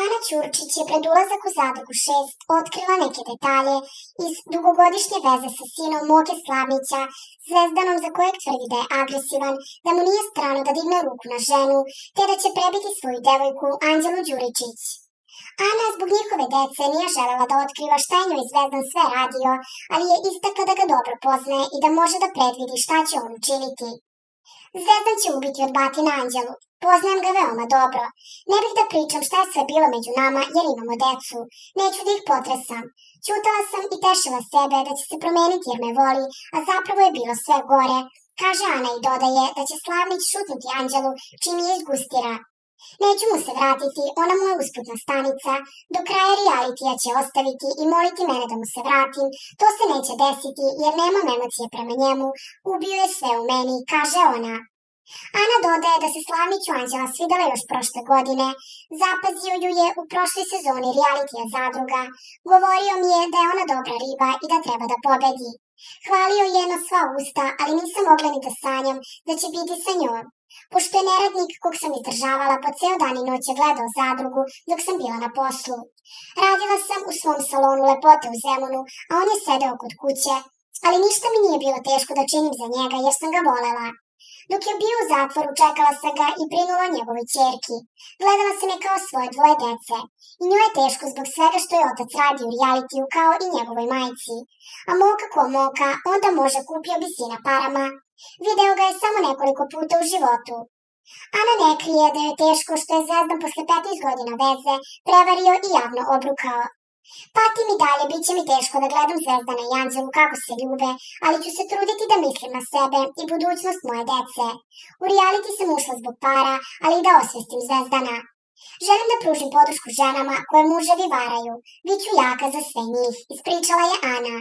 Ana Ćurčić je pred ulazak u Zadrugu 6 otkrila neke detalje iz dugogodišnje veze sa sinom Moke Slavnića, Zvezdanom za kojeg tvrdi da je agresivan, da mu nije strano da digne ruku na ženu, te da će prebiti svoju devojku Anđelu Đuričić. Ana zbog njihove dece nije želela da otkriva šta je njoj Zvezdan sve radio, ali je istakla da ga dobro poznaje i da može da predvidi šta će on učiniti. Zvezdan će ubiti od batina Anđelu. Poznajem ga veoma dobro. Ne bih da pričam šta je sve bilo među nama jer imamo decu. Neću da ih potresam. Ćutala sam i tešila sebe da će se promeniti jer me voli, a zapravo je bilo sve gore. Kaže Ana i dodaje da će Slavnić šutnuti Anđelu čim je izgustira. Neću mu se vratiti, ona mu je usputna stanica. Do kraja realitija će ostaviti i moliti mene da mu se vratim. To se neće desiti jer nemam emocije prema njemu. Ubio je sve u meni, kaže ona. Ana dodaje da se Slavniću Anđela svidela još prošle godine. Zapazio ju je u prošloj sezoni realitija Zadruga. Govorio mi je da je ona dobra riba i da treba da pobedi. Hvalio je na sva usta, ali nisam mogla ni da sanjam da će biti sa njom. Pošto je neradnik kog sam izdržavala po ceo dan i noć je gledao Zadrugu dok sam bila na poslu. Radila sam u svom salonu lepote u Zemunu, a on je sedeo kod kuće. Ali ništa mi nije bilo teško da činim za njega jer sam ga volela. Dok je bio u zatvoru, čekala sam ga i brinula o njegovoj ćerki. Gledala sam je kao svoje dvoje dece. I njoj je teško zbog svega što je otac radi u realitiju kao i njegovoj majci. A Moka ko Moka, onda može kupio bi sina parama. Video ga je samo nekoliko puta u životu. Ana ne krije da je teško što je Zvezdan posle 15 godina veze prevario i javno obrukao. Patim i dalje, bit će mi teško da gledam Zvezdana i Anđelu kako se ljube, ali ću se truditi da mislim na sebe i budućnost moje dece. U reality sam ušla zbog para, ali i da osvestim Zvezdana. Želim da pružim podršku ženama koje muževi varaju. Biću jaka za sve njih, ispričala je Ana.